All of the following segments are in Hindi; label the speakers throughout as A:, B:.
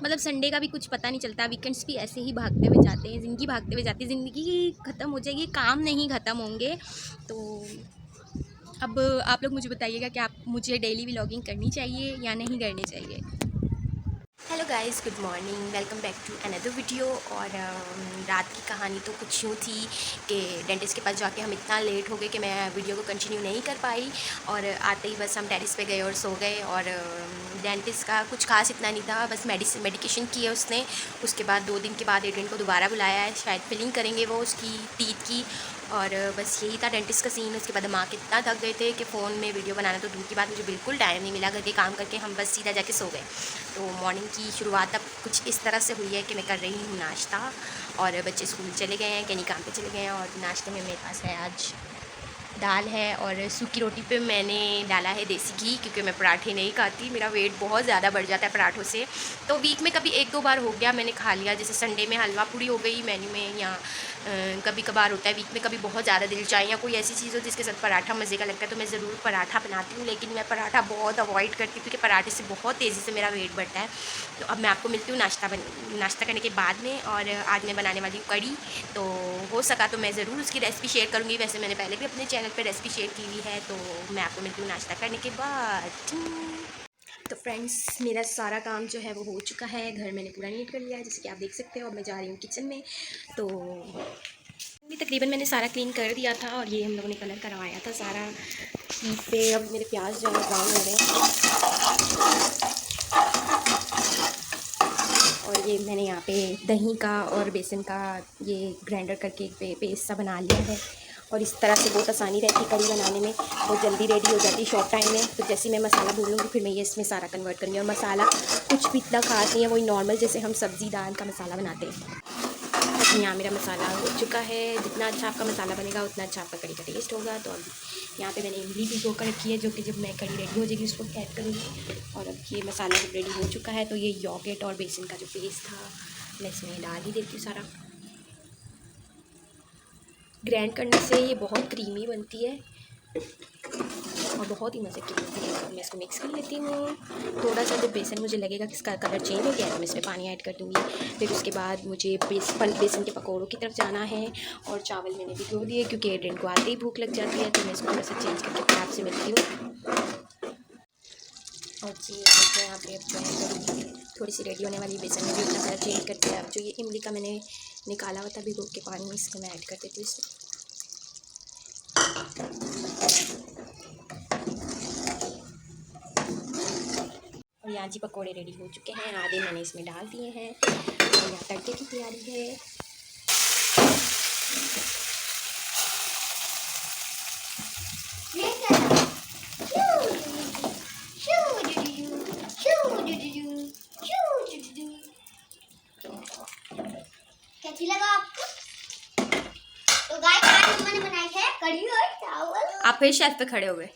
A: मतलब संडे का भी कुछ पता नहीं चलता, वीकेंड्स भी ऐसे ही भागते हुए जाते हैं, ज़िंदगी भागते हुए जाती है, ज़िंदगी ख़त्म हो जाएगी, काम नहीं ख़त्म होंगे। तो अब आप लोग मुझे बताइएगा कि आप मुझे डेली व्लॉगिंग करनी चाहिए या नहीं करनी चाहिए। Hello guys, good morning, welcome back to another video. और रात की कहानी तो कुछ यूँ थी कि डेंटिस्ट के पास जाके हम इतना लेट हो गए कि मैं वीडियो को कंटिन्यू नहीं कर पाई। और आते ही बस हम टेरेस पे गए और सो गए। और डेंटिस्ट का कुछ खास इतना नहीं था, बस मेडिकेशन की है उसने। उसके बाद 2 दिन के बाद एड्रिन को दोबारा बुलाया है, शायद फिलिंग करेंगे वो उसकी टीथ की। और बस यही था डेंटिस्ट का सीन। उसके बाद हम आके इतना थक गए थे कि फ़ोन में वीडियो बनाना तो दूर की बात, मुझे बिल्कुल टाइम नहीं मिला। घर के काम करके हम बस सीधा जाके सो गए। तो मॉर्निंग की शुरुआत अब कुछ इस तरह से हुई है कि मैं कर रही हूँ नाश्ता, और बच्चे स्कूल चले गए हैं, कहीं काम पे चले गए हैं। और नाश्ते में मेरे पास है आज दाल है, और सूखी रोटी पे मैंने डाला है देसी घी, क्योंकि मैं पराठे नहीं खाती, मेरा वेट बहुत ज़्यादा बढ़ जाता है पराठों से। तो वीक में कभी 1-2 बार हो गया मैंने खा लिया, जैसे संडे में हलवा पूड़ी हो गई मेन्यू में, या कभी कभार होता है वीक में कभी बहुत ज़्यादा दिल चाहे या कोई ऐसी चीज़ हो जिसके साथ पराठा मज़े का लगता है, तो मैं ज़रूर पराठा बनाती हूँ। लेकिन मैं पराठा बहुत अवॉइड करती हूँ, क्योंकि पराठे से बहुत तेज़ी से मेरा वेट बढ़ता है। तो अब मैं आपको मिलती हूँ नाश्ता करने के बाद में। और आज मैं बनाने वाली हूँ कड़ी, तो हो सका तो मैं ज़रूर उसकी रेसिपी शेयर करूँगी। वैसे मैंने पहले भी अपने चैनल पर रेसिपी शेयर की हुई है। तो मैं आपको मिलती हूँ नाश्ता करने के बाद। तो फ्रेंड्स, मेरा सारा काम जो है वो हो चुका है, घर मैंने पूरा नीट कर लिया है, जैसे कि आप देख सकते हो। अब मैं जा रही हूँ किचन में। तो तकरीबन मैंने सारा क्लीन कर दिया था, और ये हम लोगों ने कलर करवाया था सारा ईद पे। अब मेरे प्याज जो है ब्राउन हो रहे हैं, और ये मैंने यहाँ पे दही का और बेसन का ये ग्राइंडर करके एक पेस्ट सा बना लिया है। और इस तरह से बहुत आसानी रहती है कड़ी बनाने में, बहुत जल्दी रेडी हो जाती है शॉर्ट टाइम में। तो जैसे मैं मसाला भून लूँगी, फिर मैं ये इसमें सारा कन्वर्ट करूँगी। और मसाला कुछ भी इतना खास नहीं है, वही नॉर्मल जैसे हम सब्ज़ी दाल का मसाला बनाते हैं। यहाँ मेरा मसाला हो चुका है। जितना अच्छा आपका मसाला बनेगा उतना अच्छा आपका कड़ी का टेस्ट होगा। तो अब यहाँ पे मैंने इमली भिगो कर रखी है, जो कि जब मैं कड़ी रेडी हो जाएगी उसको ऐड करूँगी। और अब ये मसाला जब रेडी हो चुका है, तो ये योगर्ट और बेसन का जो पेस्ट था मैं इसमें डाल ही देती हूँ सारा। ग्राइंड करने से ये बहुत क्रीमी बनती है और बहुत ही मज़े की बनती है। अब मैं इसको मिक्स कर लेती हूँ। थोड़ा सा जब बेसन मुझे लगेगा कि इसका कलर चेंज हो गया है, तो मैं इसमें पानी ऐड कर दूँगी। फिर उसके बाद मुझे बेसन के पकौड़ों की तरफ जाना है। और चावल मैंने भिगो दिए, क्योंकि एड्रिन को आते ही भूख लग जाती है। तो मैं इसको थोड़ा सा चेंज करके फिर आपसे मिलती हूँ। और जी यहाँ पे अब जो है कड़ी थोड़ी सी रेडी होने वाली, बेसन में भी अपना कलर चेंज करते हैं। अब जो ये इमली का मैंने निकाला हुआ था भिगो के पानी, इसको मैं ऐड कर देती हूँ इसमें। और यहाँ जी पकोड़े रेडी हो चुके हैं, आधे मैंने इसमें डाल दिए हैं। और यहाँ तड़के की तैयारी है।
B: कैसी लगा आपको? तो गाइस, आज मैंने बनाई है कढ़ी और चावल।
A: आप फिर शेल्फ पे खड़े हो गए,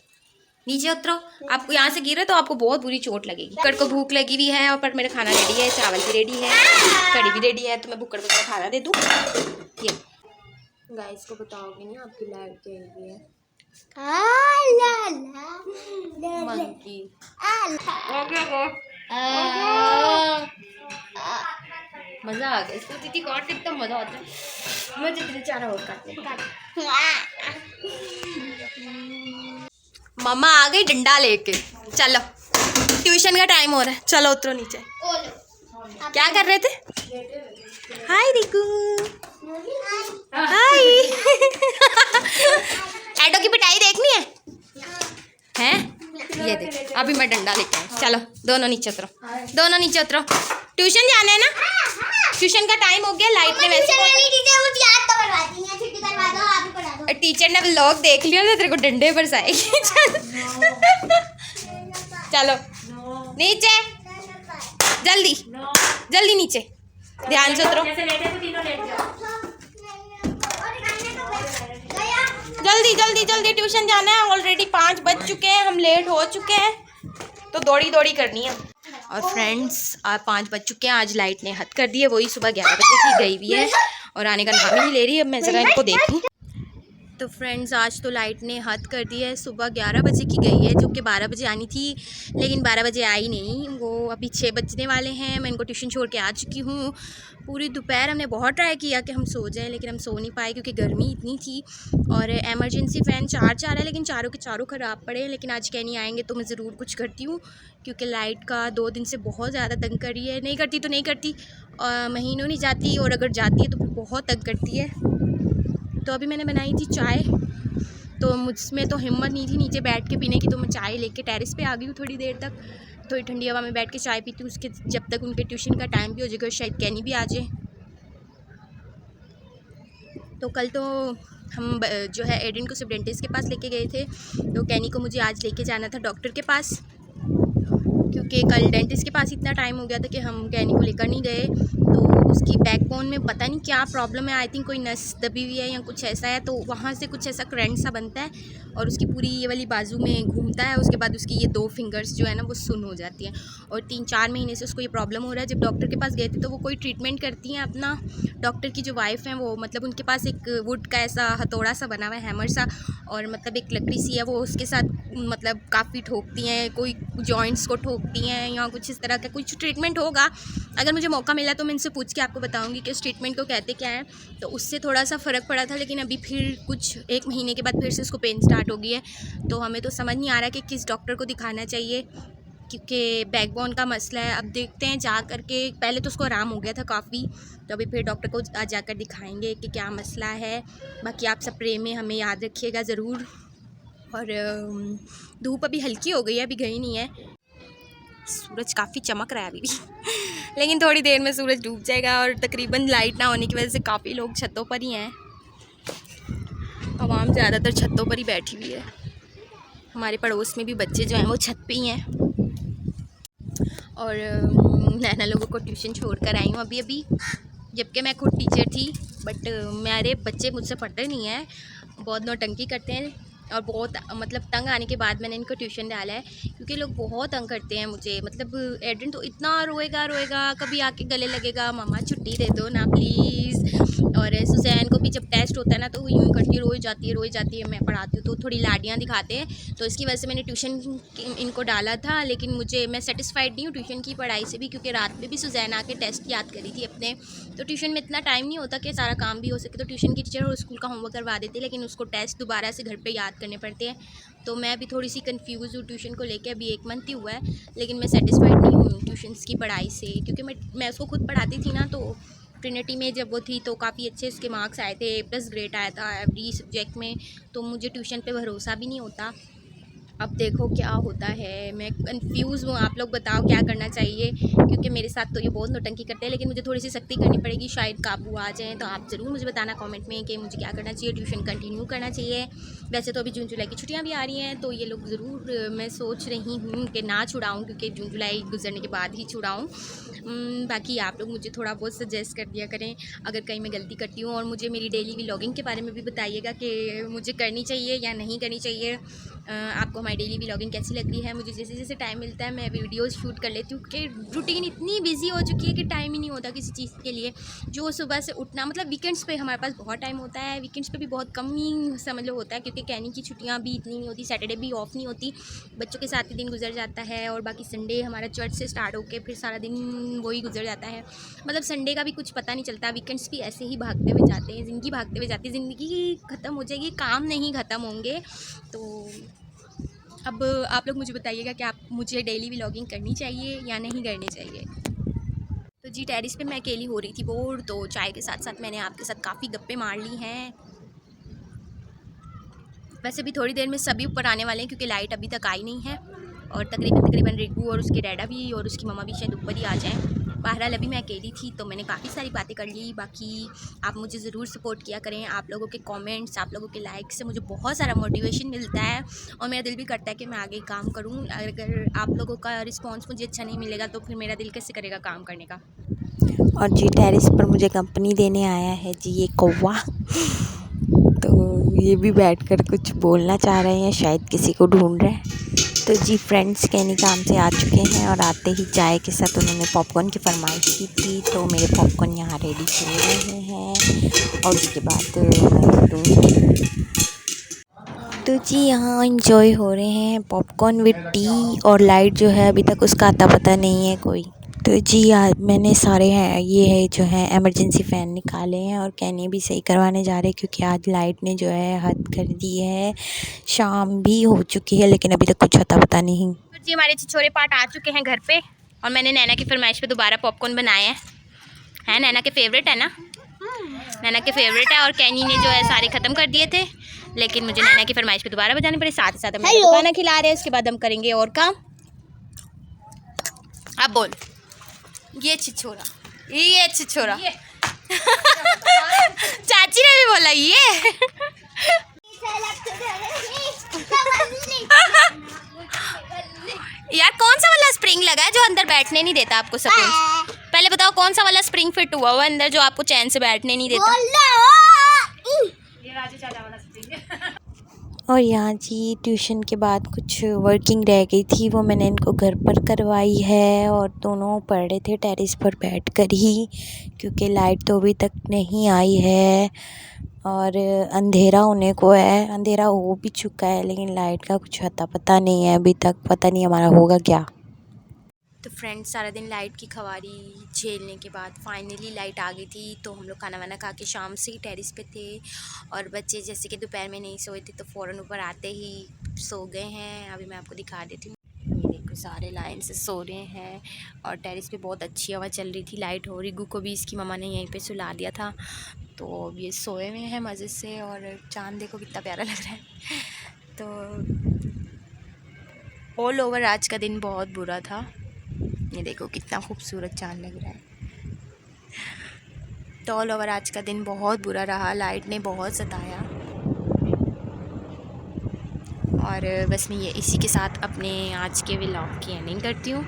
A: नीचे उतरो। आपको यहाँ से गिरे तो आपको बहुत बुरी चोट लगेगी। बुक्कड़ को भूख लगी हुई है, और पर मेरा खाना रेडी है, चावल भी रेडी है, कड़ी भी रेडी है। तो मैं बुक्कड़ को खाना दे दूँ। ये गाइस को बताओगे नहीं, आपकी लाइट गई हुई है। मंकी मजा आ गया इसको। दीदी काट के एकदम मजा आता है। मैं जितने चारा और काटने मम्मा आ गई डंडा लेके। चलो ट्यूशन का टाइम हो रहा है, चलो उतरो नीचे। क्या कर रहे थे? हाय रिकू, हाय। एडो की पिटाई देखनी है? हैं? ये देख, अभी मैं डंडा लेके आई। चलो दोनों नीचे उतरो, दोनों नीचे उतरो। ट्यूशन जाना है ना? ट्यूशन का टाइम हो गया। लाइट ने वैसे टीचर ने व्लॉग देख लिया ना, तेरे को डंडे बरसाएगी। चलो नीचे, जल्दी जल्दी नीचे, ध्यान से उतरो। जल्दी जल्दी जल्दी ट्यूशन जाना है। ऑलरेडी 5 बज चुके हैं, हम लेट हो चुके हैं, तो दौड़ी दौड़ी करनी है। और फ्रेंड्स, आज 5 बज चुके हैं। आज लाइट ने हद कर दी है, वही सुबह 11 बजे की गई हुई है और आने का नाम ही नहीं ले रही है। अब मैं ज़रा इनको देखूँ। तो फ्रेंड्स आज तो लाइट ने हद कर दी है। सुबह 11 बजे की गई है, जो कि 12 बजे आनी थी, लेकिन 12 बजे आई नहीं। वो अभी 6 बजने वाले हैं। मैं इनको ट्यूशन छोड़ के आ चुकी हूँ। पूरी दोपहर हमने बहुत ट्राई किया कि हम सो जाएं, लेकिन हम सो नहीं पाए क्योंकि गर्मी इतनी थी। और एमरजेंसी फ़ैन चार है, लेकिन चारों के चारों ख़राब पड़े। लेकिन आज कहनी आएंगे तो मैं ज़रूर कुछ करती हूँ, क्योंकि लाइट का 2 दिन से बहुत ज़्यादा तंग कर रही है। नहीं करती तो नहीं करती, महीनों नहीं जाती, और अगर जाती है तो फिर बहुत तंग करती है। तो अभी मैंने बनाई थी चाय, तो मुझमें तो हिम्मत नहीं थी नीचे बैठ के पीने की, तो मैं चाय लेके टेरेस पे आ गई हूँ थोड़ी देर तक। थोड़ी ठंडी हवा में बैठ के चाय पीती हूँ, उसके जब तक उनके ट्यूशन का टाइम भी हो जाएगा, शायद कैनी भी आ जाए। तो कल तो हम जो है एडिन को सिर्फ डेंटिस्ट के पास लेके गए थे, तो कैनी को मुझे आज लेके जाना था डॉक्टर के पास, क्योंकि कल डेंटिस्ट के पास इतना टाइम हो गया था कि हम कैनी को लेकर नहीं गए। तो उसकी बैकबोन में पता नहीं क्या प्रॉब्लम है, आई थिंक कोई नस दबी हुई है या कुछ ऐसा है, तो वहाँ से कुछ ऐसा करंट सा बनता है और उसकी पूरी ये वाली बाजू में घूमता है। उसके बाद उसकी ये 2 फिंगर्स जो है ना वो सुन्न हो जाती हैं, और 3-4 महीने से उसको ये प्रॉब्लम हो रहा है। जब डॉक्टर के पास गए थे तो वो कोई ट्रीटमेंट करती हैं अपना, डॉक्टर की जो वाइफ है वो, मतलब उनके पास एक वुड का ऐसा हथौड़ा सा बना हुआ है, हैमर सा, और मतलब एक लकड़ी सी है, वो उसके साथ मतलब काफ़ी ठोकती हैं, कोई जॉइंट्स को ठोकती हैं या कुछ इस तरह का कुछ ट्रीटमेंट होगा। अगर मुझे मौका मिला तो मैं इनसे पूछ के आपको बताऊंगी कि उस ट्रीटमेंट को कहते क्या है। तो उससे थोड़ा सा फ़र्क पड़ा था, लेकिन अभी फिर कुछ 1 महीने के बाद फिर से उसको पेन स्टार्ट हो गई है। तो हमें तो समझ नहीं आ रहा कि किस डॉक्टर को दिखाना चाहिए, क्योंकि बैकबोन का मसला है। अब देखते हैं जा कर के, पहले तो उसको आराम हो गया था काफ़ी, तो अभी फिर डॉक्टर को जाकर दिखाएंगे कि क्या मसला है। बाकी आप सब प्रे में हमें याद रखिएगा ज़रूर। और धूप अभी हल्की हो गई है, अभी गई नहीं है। सूरज काफ़ी चमक रहा है अभी भी लेकिन थोड़ी देर में सूरज डूब जाएगा, और तकरीबन लाइट ना होने की वजह से काफ़ी लोग छतों पर ही हैं। आवाम ज़्यादातर छतों पर ही बैठी हुई है। हमारे पड़ोस में भी बच्चे जो हैं वो छत पे ही हैं। और नैना लोगों को ट्यूशन छोड़ कर आई हूँ अभी, जबकि मैं खुद टीचर थी, बट मेरे बच्चे मुझसे पढ़ते नहीं हैं, बहुत नौटंकी करते हैं। और बहुत मतलब तंग आने के बाद मैंने इनको ट्यूशन डाला है, क्योंकि लोग बहुत तंग करते हैं मुझे। मतलब एडन तो इतना रोएगा, कभी आके गले लगेगा, मामा छुट्टी दे दो ना प्लीज़। और सुजैन को भी जब टेस्ट होता है ना तो वो यूँ करती है, रोई जाती है। मैं पढ़ाती हूँ तो थोड़ी लाडियाँ दिखाते हैं, तो इसकी वजह से मैंने ट्यूशन इनको डाला था। लेकिन मैं सेटिस्फाइड नहीं हूँ ट्यूशन की पढ़ाई से भी, क्योंकि रात में भी सुजैन आके टेस्ट याद करी थी अपने। तो ट्यूशन में इतना टाइम नहीं होता कि सारा काम भी हो सके, तो ट्यूशन की टीचर और स्कूल का होमवर्क करवा देते, लेकिन उसको टेस्ट दोबारा से घर पे याद करने पड़ते हैं। तो मैं अभी थोड़ी सी कंफ्यूज हूँ ट्यूशन को लेके। अभी 1 मंथ ही हुआ है, लेकिन मैं सेटिस्फाइड नहीं हूँ ट्यूशन्स की पढ़ाई से, क्योंकि मैं उसको खुद पढ़ाती थी ना। तो ट्रिनिटी में जब वो थी तो काफ़ी अच्छे उसके मार्क्स आए थे, A+ ग्रेड आया था एवरी सब्जेक्ट में। तो मुझे ट्यूशन पे भरोसा भी नहीं होता। अब देखो क्या होता है, मैं कंफ्यूज़ हूँ। आप लोग बताओ क्या करना चाहिए, क्योंकि मेरे साथ तो ये बहुत नौटंकी करते हैं, लेकिन मुझे थोड़ी सी सख्ती करनी पड़ेगी, शायद काबू आ जाए। तो आप ज़रूर मुझे बताना कमेंट में कि मुझे क्या करना चाहिए, ट्यूशन कंटिन्यू करना चाहिए। वैसे तो अभी जून जुलाई की छुट्टियाँ भी आ रही हैं, तो ये लोग ज़रूर, मैं सोच रही हूँ कि ना छुड़ाऊँ, क्योंकि जून जुलाई गुजरने के बाद ही छुड़ाऊँ। बाकी आप लोग मुझे थोड़ा बहुत सजेस्ट कर दिया करें अगर कहीं मैं गलती करती हूँ, और मुझे मेरी डेली व्लॉगिंग के बारे में भी बताइएगा कि मुझे करनी चाहिए या नहीं करनी चाहिए। आपको हमारी डेली व्लॉगिंग कैसी लग रही है। मुझे जैसे जैसे टाइम मिलता है मैं वीडियोस शूट कर लेती हूँ, कि रूटीन इतनी बिजी हो चुकी है कि टाइम ही नहीं होता किसी चीज़ के लिए। जो सुबह से उठना, मतलब वीकेंड्स पे हमारे पास बहुत टाइम होता है, वीकेंड्स पे भी बहुत कम ही समझ लो होता है, क्योंकि कैनी की छुट्टियाँ भी इतनी नहीं होती, सैटरडे भी ऑफ नहीं होती, बच्चों के साथ ही दिन गुजर जाता है। और बाकी संडे हमारा चर्च से स्टार्ट होकर फिर सारा दिन वही गुजर जाता है। मतलब संडे का भी कुछ पता नहीं चलता, वीकेंड्स भी ऐसे ही भागते हुए जाते हैं, ज़िंदगी भागते हुए जाती है, ज़िंदगी ख़त्म हो जाएगी, काम नहीं ख़त्म होंगे। तो अब आप लोग मुझे बताइएगा कि आप मुझे डेली व्लॉगिंग करनी चाहिए या नहीं करनी चाहिए। तो जी टेरिस पे मैं अकेली हो रही थी बोर, तो चाय के साथ साथ मैंने आपके साथ काफ़ी गप्पे मार ली हैं। वैसे भी थोड़ी देर में सभी ऊपर आने वाले हैं, क्योंकि लाइट अभी तक आई नहीं है, और तकरीबन रिगू और उसके डैडा भी और उसकी मम्मा भी शायद ऊपर ही आ जाएँ। बहरहाल अभी मैं अकेली थी, तो मैंने काफ़ी सारी बातें कर ली। बाकी आप मुझे ज़रूर सपोर्ट किया करें, आप लोगों के कमेंट्स, आप लोगों के लाइक से मुझे बहुत सारा मोटिवेशन मिलता है, और मेरा दिल भी करता है कि मैं आगे काम करूं। अगर आप लोगों का रिस्पांस मुझे अच्छा नहीं मिलेगा तो फिर मेरा दिल कैसे करेगा काम करने का।
C: और जी टेरिस पर मुझे कंपनी देने आया है जी ये कौवा, तो ये भी बैठकर कुछ बोलना चाह रहे हैं, शायद किसी को ढूंढ रहे हैं। तो जी फ्रेंड्स कैनी काम से आ चुके हैं, और आते ही चाय के साथ उन्होंने पॉपकॉर्न की फरमाइश की थी, तो मेरे पॉपकॉर्न यहाँ रेडी हो रहे हैं। और उसके बाद मैं दूँगी तो जी यहाँ इंजॉय हो रहे हैं पॉपकॉर्न विद टी, और लाइट जो है अभी तक उसका आता पता नहीं है कोई। तो जी आज मैंने सारे हैं ये है जो है इमरजेंसी फ़ैन निकाले हैं, और कहने भी सही करवाने जा रहे हैं क्योंकि आज लाइट ने जो है हद कर दी है। शाम भी हो चुकी है लेकिन अभी तक कुछ आता पता नहीं।
A: तो जी हमारे छिछोरे पार्ट आ चुके हैं घर पे, और मैंने नैना की फरमाइश पे दोबारा पॉपकॉर्न बनाए हैं। नैना के फेवरेट है ना, नैना के फेवरेट है, और कैनी ने जो है सारे ख़त्म कर दिए थे, लेकिन मुझे नैना की फरमाइश पे दोबारा बजाने पड़े। साथ ही साथ हम खाना खिला रहे हैं, उसके बाद हम करेंगे और काम। अब बोल ये छिछोरा चाची ने भी बोला ये यार कौन सा वाला स्प्रिंग लगा है जो अंदर बैठने नहीं देता आपको सुकून? पहले बताओ कौन सा वाला स्प्रिंग फिट हुआ हुआ अंदर जो आपको चैन से बैठने नहीं देता?
C: और यहाँ जी ट्यूशन के बाद कुछ वर्किंग रह गई थी, वो मैंने इनको घर पर करवाई है, और दोनों पढ़ रहे थे टेरेस पर बैठकर ही क्योंकि लाइट तो अभी तक नहीं आई है और अंधेरा होने को है। अंधेरा हो भी चुका है लेकिन लाइट का कुछ अता पता नहीं है अभी तक, पता नहीं हमारा होगा क्या।
A: तो फ्रेंड्स सारा दिन लाइट की खवारी झेलने के बाद फाइनली लाइट आ गई थी, तो हम लोग खाना वाना खा के शाम से ही टेरेस पे थे, और बच्चे जैसे कि दोपहर में नहीं सोए थे तो फ़ौरन ऊपर आते ही सो गए हैं। अभी मैं आपको दिखा देती हूँ, ये देखो सारे लाइन से सो रहे हैं, और टेरेस पे बहुत अच्छी हवा चल रही थी। लाइट हो, रिगू को भी इसकी मम्मा ने यहीं पे सुला दिया था, तो अब ये सोए हुए हैं मज़े से, और चाँद देखो कितना प्यारा लग रहा है। तो ऑल ओवर आज का दिन बहुत बुरा था, ये देखो कितना खूबसूरत चाँद लग रहा है। तो ऑल ओवर आज का दिन बहुत बुरा रहा, लाइट ने बहुत सताया, और बस मैं ये इसी के साथ अपने आज के व्लॉग की एंडिंग करती हूँ।